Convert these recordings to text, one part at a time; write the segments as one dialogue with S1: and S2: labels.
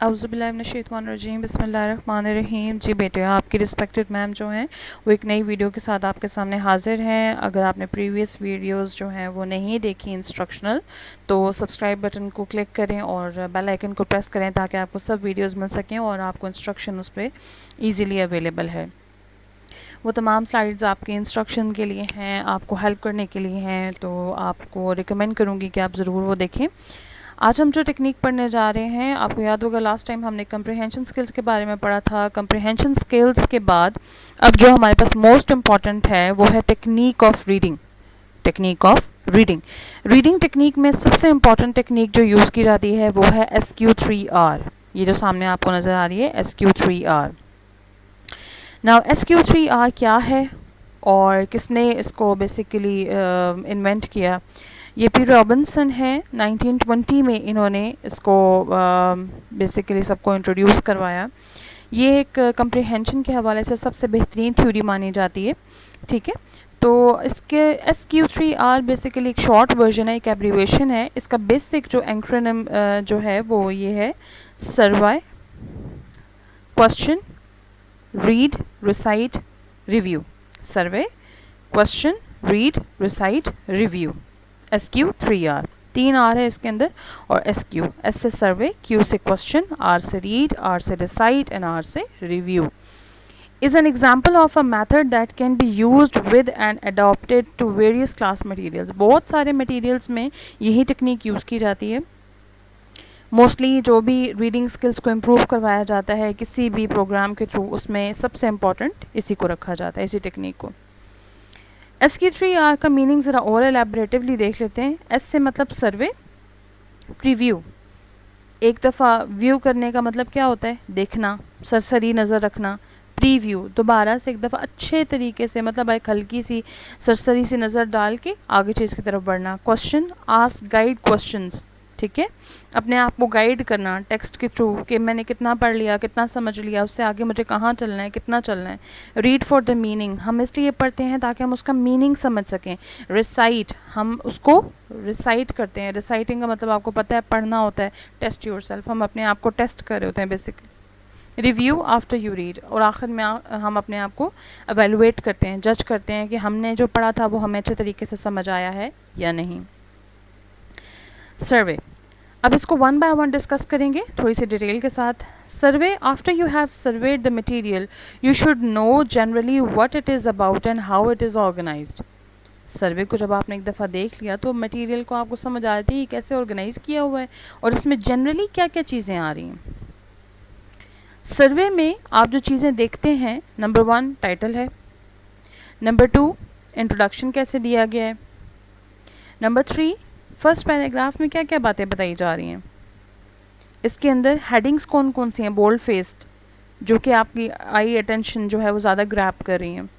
S1: औज़ुबिल्लाहिमिनश्शैतानिर्रजीम बिस्मिल्लाहिर्रहमानिर्रहीम। जी बेटे, आपकी रिस्पेक्टेड मैम जो हैं वो एक नई वीडियो के साथ आपके सामने हाजिर हैं। अगर आपने प्रीवियस वीडियोस जो हैं वो नहीं देखी इंस्ट्रक्शनल, तो सब्सक्राइब बटन को क्लिक करें और बेल आइकन को प्रेस करें ताकि आपको सब वीडियोस मिल सकें और आपको इंस्ट्रक्शन उस पर ईज़िली अवेलेबल है। वो तमाम स्लाइड्स आपके इंस्ट्रक्शन के लिए हैं, आपको हेल्प करने के लिए हैं, तो आपको रिकमेंड करूँगी कि आप ज़रूर वो देखें। आज हम जो टेक्निक पढ़ने जा रहे हैं, आपको याद होगा लास्ट टाइम हमने कंप्रिहेंशन स्किल्स के बारे में पढ़ा था। कंप्रिहेंशन स्किल्स के बाद अब जो हमारे पास मोस्ट इम्पॉर्टेंट है वो है technique of reading. Technique of reading reading technique में सबसे इम्पॉर्टेंट टेक्निक जो यूज़ की जाती है वो है SQ3R। ये जो सामने आपको नज़र आ रही है SQ3R। नाउ SQ3R क्या है और किसने इसको बेसिकली इन्वेंट किया? ये पी रॉबिन्सन है। 1920 में इन्होंने इसको बेसिकली सबको इंट्रोड्यूस करवाया। ये एक कंप्रिहेंशन के हवाले से सबसे बेहतरीन थ्योरी मानी जाती है। ठीक है, तो इसके SQ3R बेसिकली एक शॉर्ट वर्जन है, एक एब्रीवेशन है। इसका बेसिक जो एक्रोनिम जो है वो ये है: survey, question, read, recite, review. Survey, question, read, recite, review. SQ3R, 3 R है इसके अंदर। और SQ, S से सर्वे, Q से क्वेश्चन, R से रीड, R से रिसाइट एंड R से review, is an example of a method that can be used with and adopted to various class materials। बहुत सारे मटेरियल्स में यही टेक्निक यूज़ की जाती है। मोस्टली जो भी रीडिंग स्किल्स को इम्प्रूव करवाया जाता है किसी भी प्रोग्राम के थ्रू, उसमें सबसे इम्पॉर्टेंट इसी को रखा जाता है, इसी टेक्निक को। SQ3R का मीनिंग ज़रा और एलैबोरेटिवली देख लेते हैं। S से मतलब सर्वे, प्रीव्यू, एक दफ़ा व्यू करने का मतलब क्या होता है? देखना, सरसरी नज़र रखना। प्रीव्यू, दोबारा से एक दफ़ा अच्छे तरीके से, मतलब एक हल्की सी सरसरी सी नज़र डाल के आगे चीज़ की तरफ बढ़ना। Question, ask guide questions. ठीक है, अपने आप को गाइड करना टेक्स्ट के थ्रू कि मैंने कितना पढ़ लिया, कितना समझ लिया, उससे आगे मुझे कहाँ चलना है, कितना चलना है। रीड फॉर द मीनिंग, हम इसलिए पढ़ते हैं ताकि हम उसका मीनिंग समझ सकें। रिसाइट, हम उसको रिसाइट करते हैं। रिसाइटिंग का मतलब आपको पता है पढ़ना होता है। टेस्ट योरसेल्फ, हम अपने आप को टेस्ट कर रहे होते हैं basically. Review after you read, और आखिर में हम अपने आप को एवेलुएट करते हैं, जज करते हैं कि हमने जो पढ़ा था वो हमें अच्छे तरीके से समझ आया है या नहीं। सर्वे, अब इसको वन बाय वन डिस्कस करेंगे थोड़ी सी डिटेल के साथ। Survey, after you have surveyed the material you should know generally what it is about and how it is organised. Survey को जब आपने एक दफ़ा देख लिया तो मटेरियल को आपको समझ आ जाती है कैसे ऑर्गेनाइज किया हुआ है और इसमें जनरली क्या क्या चीज़ें आ रही हैं। सर्वे में आप जो चीज़ें देखते हैं, नंबर 1 टाइटल है, नंबर 2 इंट्रोडक्शन कैसे दिया गया है, नंबर 3 फर्स्ट पैराग्राफ में क्या क्या बातें बताई जा रही हैं, इसके अंदर हेडिंग्स कौन कौन सी हैं बोल्ड फेस्ड जो कि आपकी आई अटेंशन जो है वो ज़्यादा ग्रैब कर रही हैं।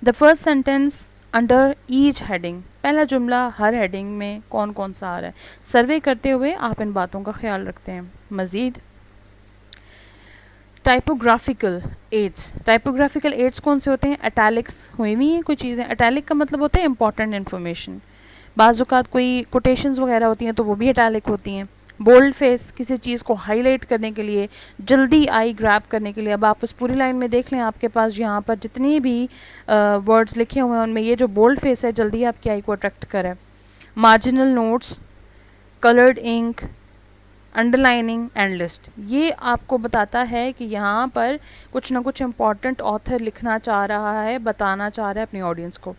S1: The first sentence under each heading, पहला जुमला हर हेडिंग में कौन कौन सा आ रहा है। सर्वे करते हुए आप इन बातों का ख्याल रखते हैं। मज़ीद टाइपोग्राफिकल एड्स, टाइपोग्राफिकल एड्स कौन से होते हैं? इटैलिक्स हुई हुई हैं कोई चीज़ें। इटैलिक का मतलब होता है इंपॉर्टेंट इन्फॉर्मेशन। बाज़ औक़ात कोई कोटेशंस वगैरह होती हैं तो वो भी इटैलिक होती हैं। बोल्ड फेस, किसी चीज़ को हाईलाइट करने के लिए, जल्दी आई ग्रैब करने के लिए। अब आप उस पूरी लाइन में देख लें, आपके पास यहाँ पर जितनी भी वर्ड्स लिखे हुए हैं उनमें ये जो बोल्ड फेस है जल्दी आपकी आई को अट्रैक्ट करे। Marginal notes, coloured ink, underlining and list, ये आपको बताता है कि यहाँ पर कुछ ना कुछ इम्पॉर्टेंट ऑथर लिखना चाह रहा है, बताना चाह रहा है अपनी ऑडियंस को।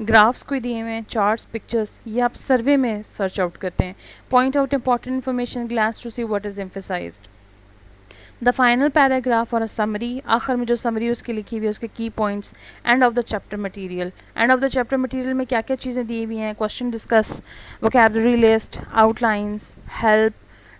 S1: ग्राफ्स कोई दिए हुए हैं, चार्ट्स, पिक्चर्स, ये आप सर्वे में सर्च आउट करते हैं। Point out important information, glance to see what is emphasised. The final paragraph और अ समरी, आखिर में जो समरी उसकी लिखी हुई है उसके की points. End of the chapter material, end of the chapter material में क्या क्या चीज़ें दी हुई हैं, question discuss, vocabulary list, outlines, help,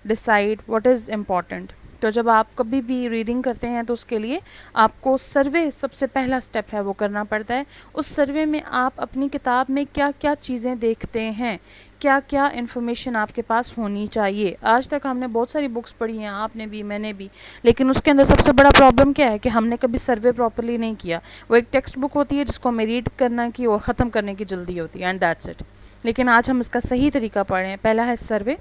S1: decide what is important. तो जब आप कभी भी रीडिंग करते हैं तो उसके लिए आपको सर्वे सबसे पहला स्टेप है वो करना पड़ता है। उस सर्वे में आप अपनी किताब में क्या क्या चीज़ें देखते हैं, क्या क्या इन्फॉर्मेशन आपके पास होनी चाहिए। आज तक हमने बहुत सारी बुक्स पढ़ी हैं, आपने भी, मैंने भी, लेकिन उसके अंदर सबसे बड़ा प्रॉब्लम क्या है कि हमने कभी सर्वे प्रॉपर्ली नहीं किया। वो एक टेक्स्ट बुक होती है जिसको हमें रीड करना की और ख़त्म करने की जल्दी होती है, एंड दैट्स इट। लेकिन आज हम इसका सही तरीका पढ़ रहे हैं। पहला है सर्वे,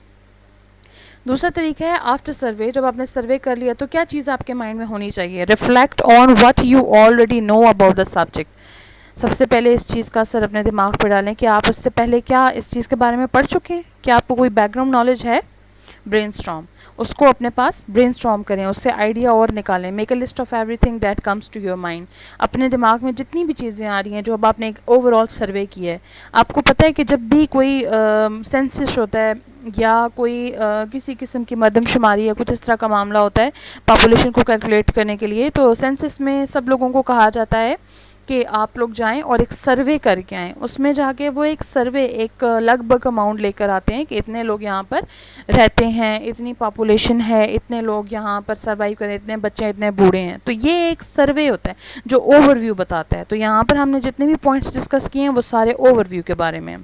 S1: दूसरा तरीका है आफ्टर सर्वे, जब आपने सर्वे कर लिया तो क्या चीज़ आपके माइंड में होनी चाहिए, reflect on what you already know about the subject. सबसे पहले इस चीज़ का असर अपने दिमाग पर डालें कि आप उससे पहले क्या इस चीज़ के बारे में पढ़ चुके हैं, क्या आपको कोई बैकग्राउंड नॉलेज है। ब्रेनस्टॉर्म, उसको अपने पास ब्रेनस्टॉर्म करें, उससे आइडिया और निकालें। Make a list of everything that comes to your mind. अपने दिमाग में जितनी भी चीज़ें आ रही हैं जो अब आपने एक ओवरऑल सर्वे किया है, आपको पता है कि जब भी कोई सेंसस होता है या कोई किसी किस्म की मरदमशुमारी या कुछ इस तरह का मामला होता है पॉपुलेशन को कैलकुलेट करने के लिए, तो सेंसस में सब लोगों को कहा जाता है कि आप लोग जाएं और एक सर्वे करके आएँ। उसमें जाके वो एक सर्वे एक लगभग अमाउंट लेकर आते हैं कि इतने लोग यहाँ पर रहते हैं, इतनी पॉपुलेशन है, इतने लोग यहाँ पर सर्वाइव करें, इतने बच्चे, इतने बूढ़े हैं। तो ये एक सर्वे होता है जो ओवरव्यू बताता है। तो यहाँ पर हमने जितने भी पॉइंट्स डिस्कस किए हैं वो सारे ओवरव्यू के बारे में।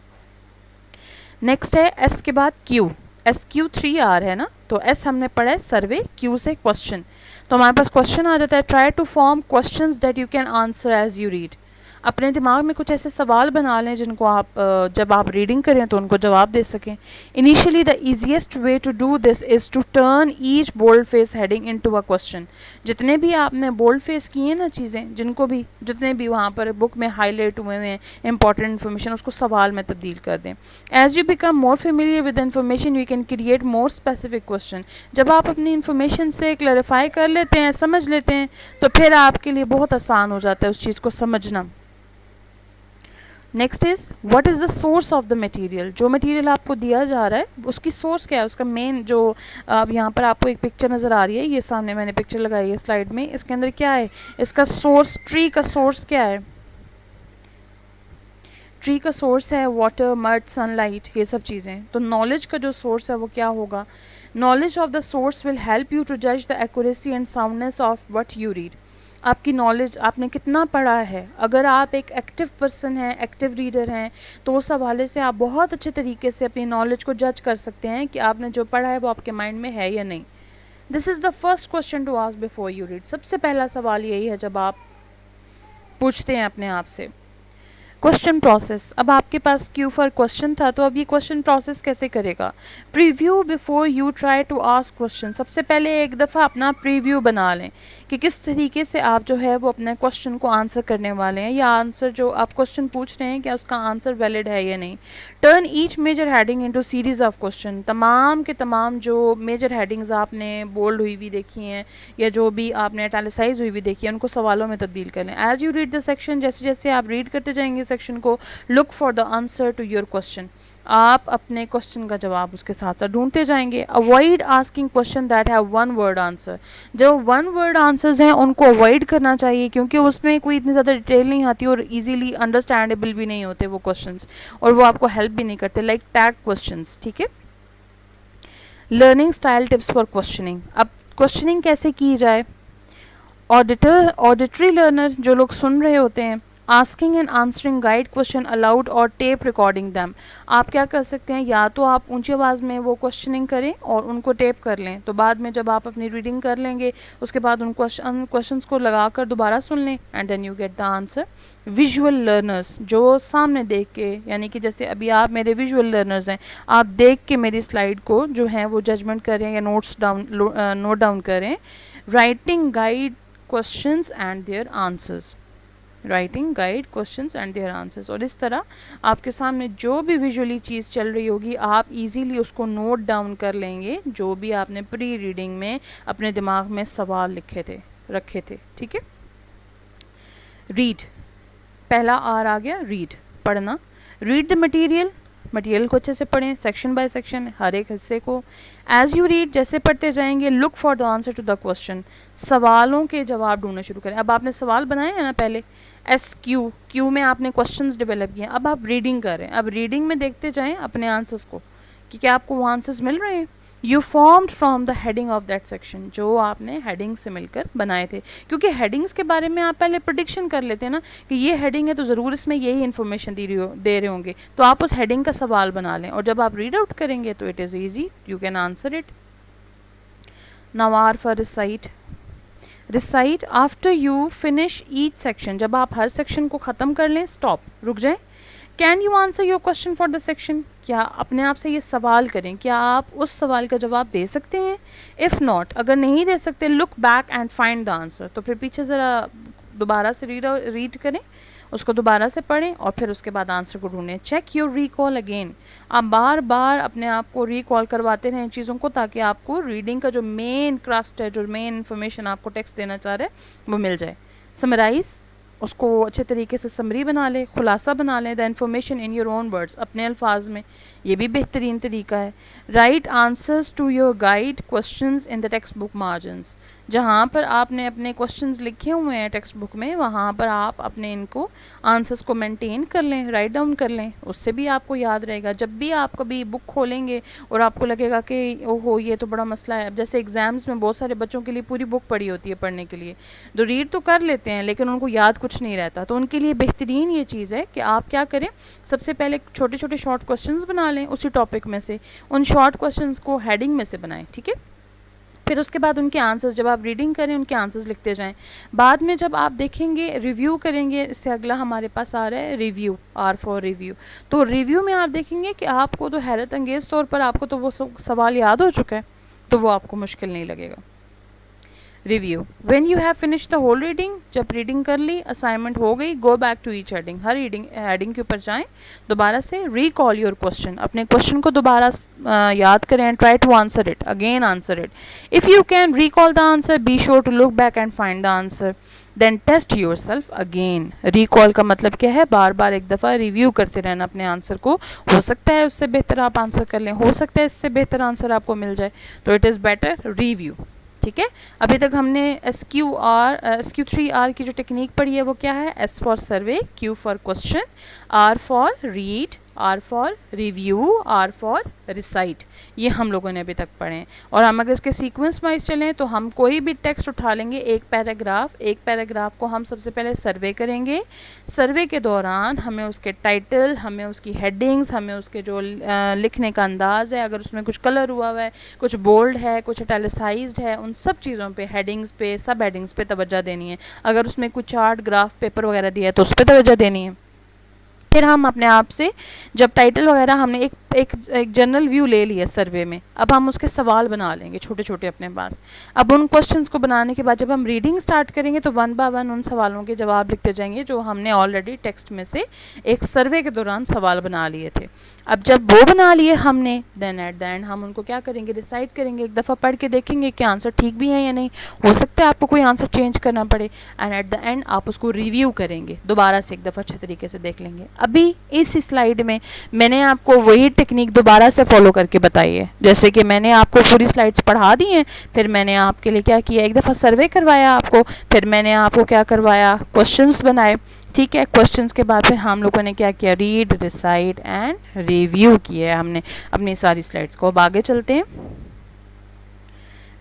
S1: नेक्स्ट है एस के बाद क्यू। SQ3R है ना, तो एस हमने पढ़ा है सर्वे, क्यू से क्वेश्चन। तो हमारे पास क्वेश्चन आ जाता है, try to form questions that you can answer as you read. अपने दिमाग में कुछ ऐसे सवाल बना लें जिनको आप जब आप रीडिंग करें तो उनको जवाब दे सकें। Initially the easiest way to do this is to turn each bold face heading into a question. जितने भी आपने बोल्ड फेस किए ना चीज़ें, जिनको भी जितने भी वहाँ पर बुक में हाईलाइट हुए हैं इंपॉर्टेंट इन्फॉर्मेशन, उसको सवाल में तब्दील कर दें। As you become more familiar with information you can create more specific question. जब आप अपनी इन्फॉर्मेशन से क्लैरिफाई कर लेते हैं, समझ लेते हैं, तो फिर आपके लिए बहुत आसान हो जाता है उस चीज़ को समझना। Next is what is the source of the material. जो मटेरियल आपको दिया जा रहा है उसकी सोर्स क्या है, उसका मेन जो अब यहाँ पर आपको एक पिक्चर नज़र आ रही है, ये सामने मैंने पिक्चर लगाई है स्लाइड में, इसके अंदर क्या है, इसका सोर्स, ट्री का सोर्स क्या है, ट्री का सोर्स है वाटर, मड, सनलाइट, ये सब चीज़ें। तो नॉलेज का जो सोर्स है वो क्या होगा, knowledge of the source will help you to जज the accuracy and soundness of what you read. आपकी नॉलेज, आपने कितना पढ़ा है। अगर आप एक एक्टिव पर्सन हैं, एक्टिव रीडर हैं, तो उस हवाले से आप बहुत अच्छे तरीके से अपनी नॉलेज को जज कर सकते हैं कि आपने जो पढ़ा है वो आपके माइंड में है या नहीं। This is the first question to ask before you read. सबसे पहला सवाल यही है जब आप पूछते हैं अपने आप से। क्वेश्चन प्रोसेस, अब आपके पास क्यू फॉर क्वेश्चन था, तो अब ये क्वेश्चन प्रोसेस कैसे करेगा। Preview before you try to ask question. सबसे पहले एक दफ़ा अपना प्रीव्यू बना लें कि किस तरीके से आप जो है वो अपने क्वेश्चन को आंसर करने वाले हैं, या आंसर जो आप क्वेश्चन पूछ रहे हैं क्या उसका आंसर वैलिड है या नहीं। Turn each major heading into series of question. तमाम के तमाम जो मेजर हेडिंग्स आपने बोल्ड हुई भी देखी हैं या जो भी आपने इटैलिसाइज हुई भी देखी है, उनको सवालों में तब्दील कर लें। As you read the section, जैसे जैसे आप रीड करते जाएंगे सेक्शन को, look for the answer to your question. आप अपने क्वेश्चन का जवाब उसके साथ साथ ढूंढते जाएंगे। Avoid asking question that have one word answer. जो वन वर्ड आंसर्स हैं उनको अवॉइड करना चाहिए, क्योंकि उसमें कोई इतनी ज़्यादा डिटेल नहीं आती और इजीली अंडरस्टैंडेबल भी नहीं होते वो क्वेश्चंस, और वो आपको हेल्प भी नहीं करते, लाइक टैग क्वेश्चंस। ठीक है। Learning style tips for questioning. अब क्वेश्चनिंग कैसे की जाए। ऑडिटरी लर्नर, जो लोग सुन रहे होते हैं, asking and answering guide question allowed और टेप रिकॉर्डिंग दैम। आप क्या कर सकते हैं, या तो आप ऊंची आवाज़ में वो क्वेश्चनिंग करें और उनको टेप कर लें, तो बाद में जब आप अपनी रीडिंग कर लेंगे उसके बाद उन क्वेश्चंस को लगा कर दोबारा सुन लें, and then you get the answer. Visual learners, जो सामने देख के, यानी कि जैसे अभी आप मेरे विजुअल लर्नर्स हैं, आप देख के मेरी स्लाइड को जो है वो जजमेंट करें या नोट डाउन करें। Writing guide questions and their answers, writing guide questions and their answers. और इस तरह आपके सामने जो भी विजुअली चीज़ चल रही होगी आप इजीली उसको नोट डाउन कर लेंगे, जो भी आपने प्री रीडिंग में अपने दिमाग में सवाल रखे थे। ठीक है। रीड, पहला आर आ गया, रीड, पढ़ना। रीड द मटेरियल को अच्छे से पढ़ें, सेक्शन बाय सेक्शन, हर एक हिस्से को। एज यू रीड, जैसे पढ़ते जाएंगे, look for the answer to the question. सवालों के जवाब ढूंढना शुरू करें। अब आपने सवाल बनाए हैं ना पहले, क्यू में आपने क्वेश्चंस डेवलप किए, अब आप रीडिंग करें। अब रीडिंग में देखते जाएं अपने आंसर्स को कि क्या आपको वो आंसर्स मिल रहे हैं। You formed from the heading of that section, जो आपने हेडिंग से मिलकर बनाए थे, क्योंकि हेडिंग्स के बारे में आप पहले प्रेडिक्शन कर लेते हैं ना कि ये हेडिंग है तो ज़रूर इसमें यही इन्फॉर्मेशन दे रहे होंगे, तो आप उस हेडिंग का सवाल बना लें, और जब आप रीड आउट करेंगे तो it is easy, you can answer it. Now R for recite. Recite after you finish each section, जब आप हर सेक्शन को ख़त्म कर लें, स्टॉप, रुक जाएं। Can you answer your question for the section, क्या अपने आप से ये सवाल करें, क्या आप उस सवाल का जवाब दे सकते हैं? इफ़ नॉट, अगर नहीं दे सकते, look back and find the answer, तो फिर पीछे ज़रा दोबारा से रीड करें, उसको दोबारा से पढ़ें और फिर उसके बाद आंसर को ढूंढें। चेक योर रिकॉल अगेन, आप बार बार अपने आप को रिकॉल करवाते रहें चीज़ों को, ताकि आपको रीडिंग का जो मेन क्रस्ट है, जो मेन इन्फॉर्मेशन आपको टेक्स्ट देना चाह रहा है, वो मिल जाए। समराइज़, उसको अच्छे तरीके से समरी बना लें, खुलासा बना लें, the information in your own words, अपने अल्फाज में, ये भी बेहतरीन तरीका है। Write answers to your guide questions in the textbook margins, जहाँ पर आपने अपने क्वेश्चंस लिखे हुए हैं टेक्स्ट बुक में, वहाँ पर आप अपने इनको आंसर्स को मेंटेन कर लें, राइट डाउन कर लें, उससे भी आपको याद रहेगा। जब भी आप कभी बुक खोलेंगे और आपको लगेगा कि ओहो ये तो बड़ा मसला है, अब जैसे एग्ज़ाम्स में बहुत सारे बच्चों के लिए पूरी बुक पड़ी होती है पढ़ने के लिए, तो रीड तो कर लेते हैं लेकिन उनको याद कुछ नहीं रहता, तो उनके लिए बेहतरीन ये चीज़ है कि आप क्या करें, सबसे पहले छोटे छोटे शॉर्ट क्वेश्चंस बना लें उसी टॉपिक में से, उन शॉर्ट क्वेश्चंस को हेडिंग में से बनाएं, ठीक है। फिर उसके बाद उनके आंसर्स, जब आप रीडिंग करें उनके आंसर्स लिखते जाएं। बाद में जब आप देखेंगे, रिव्यू करेंगे, इससे अगला हमारे पास आ रहा है रिव्यू, आर फॉर रिव्यू। तो रिव्यू में आप देखेंगे कि आपको तो हैरत अंगेज़ तौर पर आपको तो वो सवाल याद हो चुका है, तो वो आपको मुश्किल नहीं लगेगा। Review, when you have finish the whole reading, जब रीडिंग कर ली, असाइनमेंट हो गई, go back to each heading, हर हेडिंग के ऊपर जाएं, दोबारा से रिकॉल योर क्वेश्चन, अपने क्वेश्चन को दोबारा याद करें, and try to answer it, again answer it. If you can recall the answer, be sure to look back and find the answer, then test yourself again. Recall का मतलब क्या है, बार बार एक दफ़ा रिव्यू करते रहना अपने आंसर को, हो सकता है उससे बेहतर आप आंसर कर लें, हो सकता है इससे बेहतर आंसर आपको मिल जाए, तो इट इज़ बेटर रिव्यू, ठीक है। अभी तक हमने SQ3R की जो टेक्निक पढ़ी है वो क्या है, S for survey, Q for question, R for read, R for review, R for recite, ये हम लोगों ने अभी तक पढ़े हैं। और हम अगर इसके सीक्वेंस वाइज चलें तो हम कोई भी टेक्स्ट उठा लेंगे, एक पैराग्राफ को हम सबसे पहले सर्वे करेंगे, सर्वे के दौरान हमें उसके टाइटल, हमें उसकी हेडिंग्स, हमें उसके जो लिखने का अंदाज़ है, अगर उसमें कुछ कलर हुआ है, कुछ बोल्ड है, कुछ इटैलिसाइज्ड है, उन सब चीज़ों पे, हेडिंग्स पे, सब हेडिंग्स पे तवज्जो देनी है। अगर उसमें कुछ चार्ट, ग्राफ, पेपर वगैरह दिया है तो उस पर तवज्जो देनी है। फिर हम अपने आप से, जब टाइटल वगैरह हमने एक जनरल व्यू ले लिया सर्वे में, अब हम उसके सवाल बना लेंगे छोटे छोटे अपने पास। अब उन क्वेश्चंस को बनाने के बाद जब हम रीडिंग स्टार्ट करेंगे तो वन बाय वन उन सवालों के जवाब लिखते जाएंगे जो हमने ऑलरेडी टेक्स्ट में से एक सर्वे के दौरान सवाल बना लिए थे। अब जब वो बना लिए हमने, देन एट द एंड हम उनको क्या करेंगे, डिसाइड करेंगे, एक दफ़ा पढ़ के देखेंगे कि आंसर ठीक भी है या नहीं, हो सकता है आपको कोई आंसर चेंज करना पड़े, एंड एट द एंड आप उसको रिव्यू करेंगे, दोबारा से एक दफ़ा अच्छे तरीके से देख लेंगे। अभी इस स्लाइड में मैंने आपको वही टेक्निक दोबारा से फॉलो करके बताई है, जैसे कि मैंने आपको पूरी स्लाइड्स पढ़ा दी हैं, फिर मैंने आपके लिए क्या किया, एक दफ़ा सर्वे करवाया आपको, फिर मैंने आपको क्या करवाया, क्वेश्चंस बनाए, ठीक है। क्वेश्चंस के बाद फिर हम लोगों ने क्या किया, रीड, रिसाइट एंड रिव्यू किया हमने अपनी सारी स्लाइड्स को। अब आगे चलते हैं,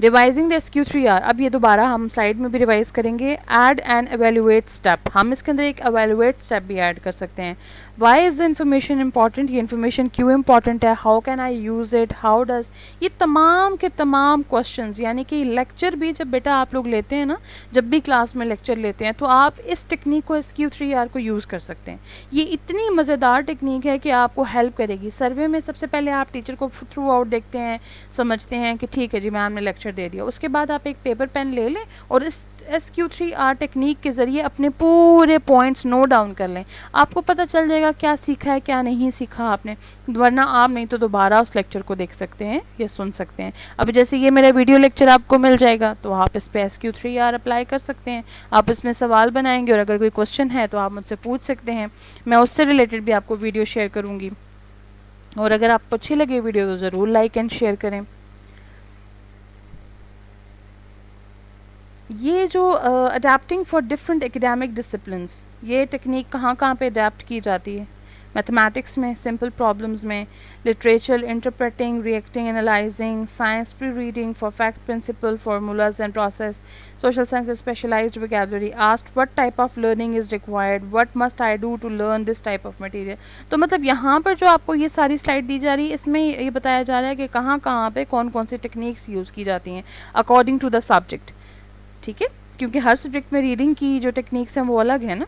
S1: रिवाइजिंग द SQ3R। अब ये दोबारा हम स्लाइड में भी रिवाइज करेंगे। ऐड एंड एवेल्युएट स्टेप, हम इसके अंदर एक एवेल्युएट स्टेप भी ऐड कर सकते हैं। Why is the information important, ये इन्फॉर्मेशन क्यों इंपॉर्टेंट है, how can I use it, how does, ये तमाम के तमाम क्वेश्चंस, यानी कि लेक्चर भी जब बेटा आप लोग लेते हैं ना, जब भी क्लास में लेक्चर लेते हैं तो आप इस टेक्निक को, SQ3R को यूज़ कर सकते हैं। ये इतनी मज़ेदार टेक्निक है कि आपको हेल्प करेगी। सर्वे में सबसे पहले आप टीचर को थ्रू आउट देखते हैं, समझते हैं कि ठीक है जी मैम ने लेक्चर दे दिया, उसके बाद आप एक पेपर पेन ले लें और इस SQ3R टेक्निक के ज़रिए अपने पूरे पॉइंट्स नोट डाउन कर लें। आपको पता चल जाएगा क्या सीखा है, क्या नहीं सीखा आपने, वरना आप नहीं तो दोबारा उस लेक्चर को देख सकते हैं या सुन सकते हैं। अब जैसे ये मेरा वीडियो लेक्चर आपको मिल जाएगा तो आप इस पर SQ3R अप्लाई कर सकते हैं, आप इसमें सवाल बनाएंगे और अगर कोई क्वेश्चन है तो आप मुझसे पूछ सकते हैं, मैं उससे रिलेटेड भी आपको वीडियो शेयर करूँगी। और अगर आपको अच्छी लगे वीडियो तो ज़रूर लाइक एंड शेयर करें। ये जो adapting for different academic disciplines, ये टेक्निक कहाँ कहाँ पे अडेप्ट की जाती है, मैथमेटिक्स में सिंपल प्रॉब्लम्स में, literature interpreting, reacting, analysing, science pre reading for fact principle, formulas and process, social science specialised vocabulary, asked what type of learning is required, what must I do to learn this type of material. तो मतलब यहाँ पर जो आपको ये सारी slide दी जा रही है, इसमें ये बताया जा रहा है कि कहाँ कहाँ पे कौन कौन सी टेक्निक्स यूज़ की जाती हैं अकॉर्डिंग टू द सब्जेक्ट, ठीक है, क्योंकि हर सब्जेक्ट में रीडिंग की जो टेक्निक्स हैं वो अलग है ना।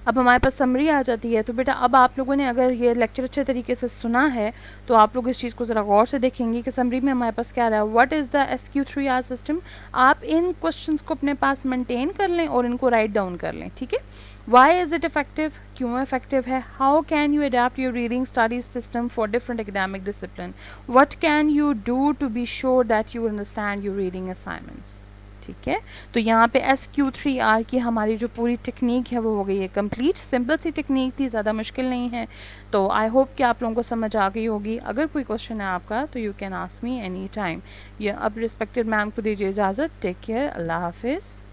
S1: अब हमारे पास समरी आ जाती है। तो बेटा अब आप लोगों ने अगर ये लेक्चर अच्छे तरीके से सुना है तो आप लोग इस चीज़ को ज़रा गौर से देखेंगे कि समरी में हमारे पास क्या रहा है, what is the SQ3R system. आप इन क्वेश्चंस को अपने पास मेंटेन कर लें और इनको राइट डाउन कर लें, ठीक है। वाई इज़ इट इफेक्टिव, क्यों इफेक्टिव है, how can you adapt your reading study system for different academic discipline, what can you do to be sure that you understand your reading assignments, ठीक है। तो यहाँ पे SQ3R की हमारी जो पूरी टेक्निक है वो हो गई है कंप्लीट। सिंपल सी टेक्निक थी, ज़्यादा मुश्किल नहीं है। तो आई होप कि आप लोगों को समझ आ गई होगी। अगर कोई क्वेश्चन है आपका तो you can ask me any time. ये अब रिस्पेक्टेड मैम को दीजिए इजाज़त। टेक केयर, अल्लाह हाफिज़।